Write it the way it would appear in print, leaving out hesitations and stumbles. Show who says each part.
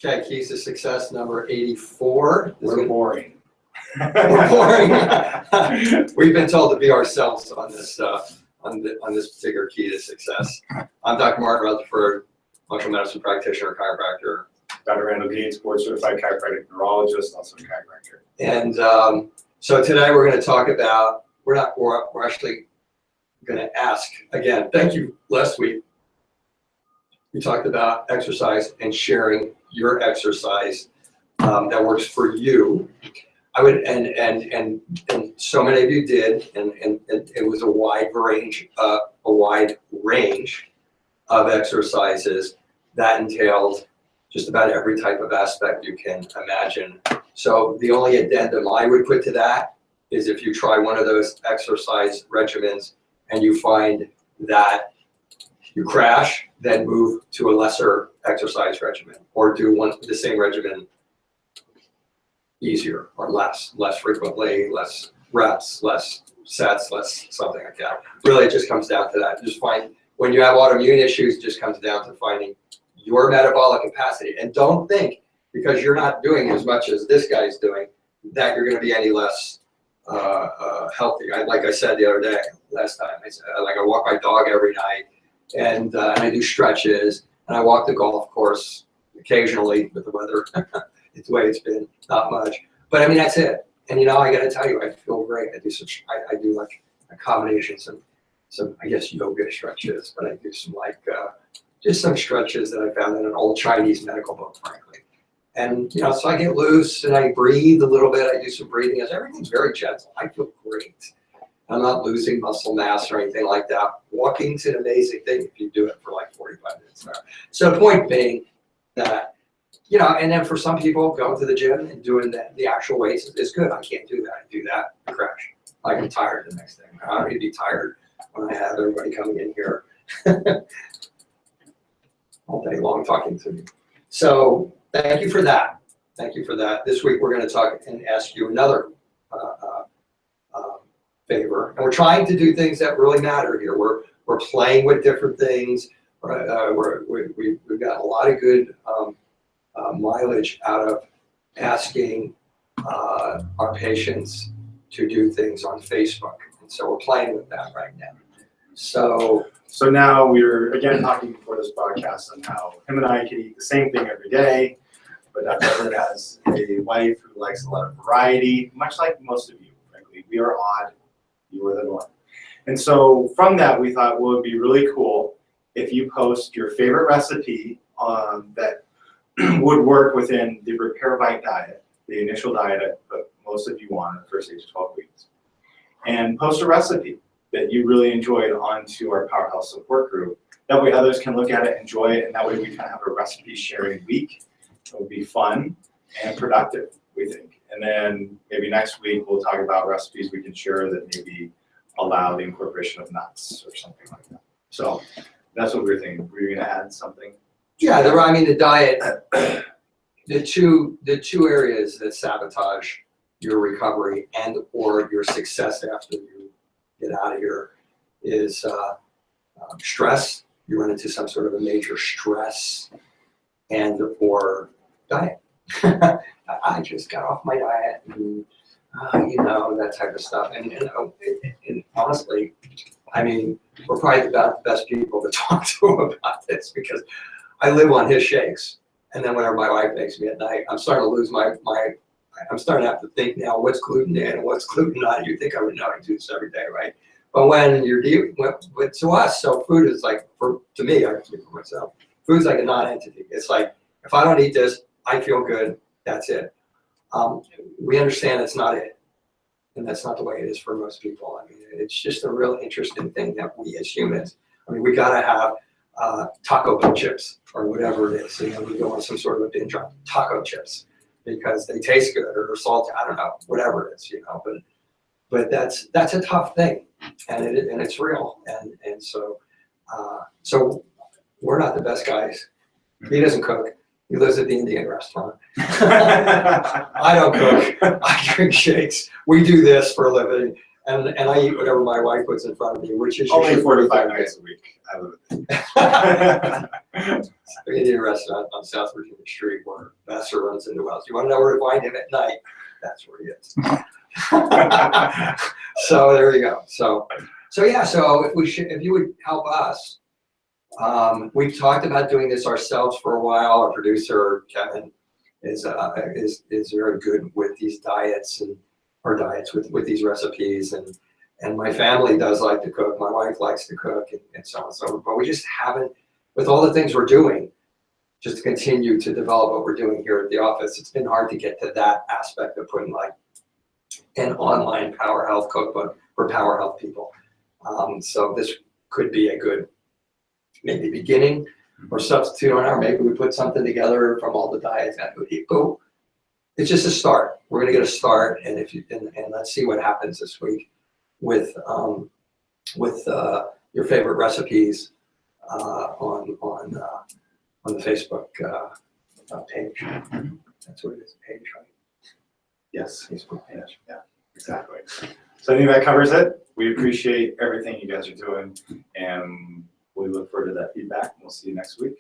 Speaker 1: Okay, keys to success number 84.
Speaker 2: We're boring.
Speaker 1: We're boring. We've been told to be ourselves on this on this particular key to success. I'm Dr. Mark Rutherford, functional medicine practitioner, chiropractor.
Speaker 2: Dr. Randall Gates, board certified chiropractic neurologist, also a chiropractor.
Speaker 1: And so today we're going to talk about, we're actually going to ask, again, thank you last week. We talked about exercise and sharing your exercise that works for you. I would, and so many of you did, and it was a wide range of exercises that entailed just about every type of aspect you can imagine. So the only addendum I would put to that is if you try one of those exercise regimens and you find that you crash, then move to a lesser exercise regimen, or do the same regimen easier or less frequently, less reps, less sets, less something like that. Really, it just comes down to that. Just find, when you have autoimmune issues, it just comes down to finding your metabolic capacity. And don't think because you're not doing as much as this guy's doing that you're going to be any less healthy. Like I said the other day, last time, I said, like I walk my dog every night, and I do stretches, and I walk the golf course occasionally with the weather. It's the way it's been, not much. But I mean, that's it. And you know, I got to tell you, I feel great. I do like a combination, some I guess yoga stretches, but I do some like just some stretches that I found in an old Chinese medical book, frankly. And you know, so I get loose and I breathe a little bit. I do some breathing. Everything's very gentle. I feel great. I'm not losing muscle mass or anything like that. Walking's an amazing thing if you do it for like 45 minutes an hour. So the point being that, you know, and then for some people, going to the gym and doing the actual weights is good. I can't do that. I do that, I crash. I get tired the next day. I don't need to be tired when I have everybody coming in here all day long talking to me. So thank you for that. Thank you for that. This week we're going to talk and ask you another favor. And we're trying to do things that really matter here. We're playing with different things. We've got a lot of good mileage out of asking our patients to do things on Facebook. And so we're playing with that right now. So
Speaker 2: now we're again talking before this broadcast on how him and I can eat the same thing every day, but Dr. Rutherford has a wife who likes a lot of variety, much like most of you, frankly. We are odd, you are the norm. And so from that, we thought, well, it would be really cool if you post your favorite recipe that would work within the repair bite diet, the initial diet that most of you want in the first 8 to 12 weeks, and post a recipe that you really enjoyed onto our Powerhouse support group. That way others can look at it, enjoy it, and that way we kind of have a recipe sharing week. It will be fun and productive, we think. And then maybe next week we'll talk about recipes we can share that maybe allow the incorporation of nuts or something like that. So that's what we're thinking. Were you going to add something?
Speaker 1: yeah, I mean, the diet, the two areas that sabotage your recovery and or your success after you get out of here is stress. You run into some sort of a major stress, and or diet. I just got off my diet, and you know, that type of stuff. And honestly, I mean, we're probably about the best people to talk to about this because I live on his shakes. And then whenever my wife makes me at night, I'm starting to lose I'm starting to have to think now, what's gluten in and what's gluten not? You think I would know, I do this every day, right? But when you're dealing with to us, so food is like, to me, I speak for myself, food's like a non-entity. It's like, if I don't eat this, I feel good, that's it. We understand that's not it. And that's not the way it is for most people. I mean, it's just a real interesting thing that we as humans, I mean, we gotta have taco chips or whatever it is. You know, we go on some sort of a binge on taco chips because they taste good or they're salty. I don't know, whatever it is, you know. But that's a tough thing, and it's real. And so we're not the best guys. He doesn't cook. He lives at the Indian restaurant. I don't cook. I drink shakes. We do this for a living, And I eat whatever my wife puts in front of me, which is
Speaker 2: Only
Speaker 1: usually
Speaker 2: 4 to 5
Speaker 1: pretty
Speaker 2: nights a week. I live with
Speaker 1: good. Indian restaurant on South Virginia Street where Vassar runs into us. You want to know where to find him at night? That's where he is. So there you go. So yeah. So if you would help us, we've talked about doing this ourselves for a while. Our producer Kevin is very good with these diets with these recipes, and my family does like to cook. My wife likes to cook, and so on. So, but we just haven't, with all the things we're doing, just to continue to develop what we're doing here at the office. It's been hard to get to that aspect of putting like an online Power Health cookbook for Power Health people. So this could be a good maybe beginning or substitute on our. Maybe we put something together from all the diets that we eat. But it's just a start. We're going to get a start, and and let's see what happens this week with your favorite recipes on the Facebook page. That's what it is, page, right?
Speaker 2: Yes.
Speaker 1: Facebook page.
Speaker 2: Yeah, exactly. So I think that covers it. We appreciate everything you guys are doing, and we look forward to that feedback. We'll see you next week.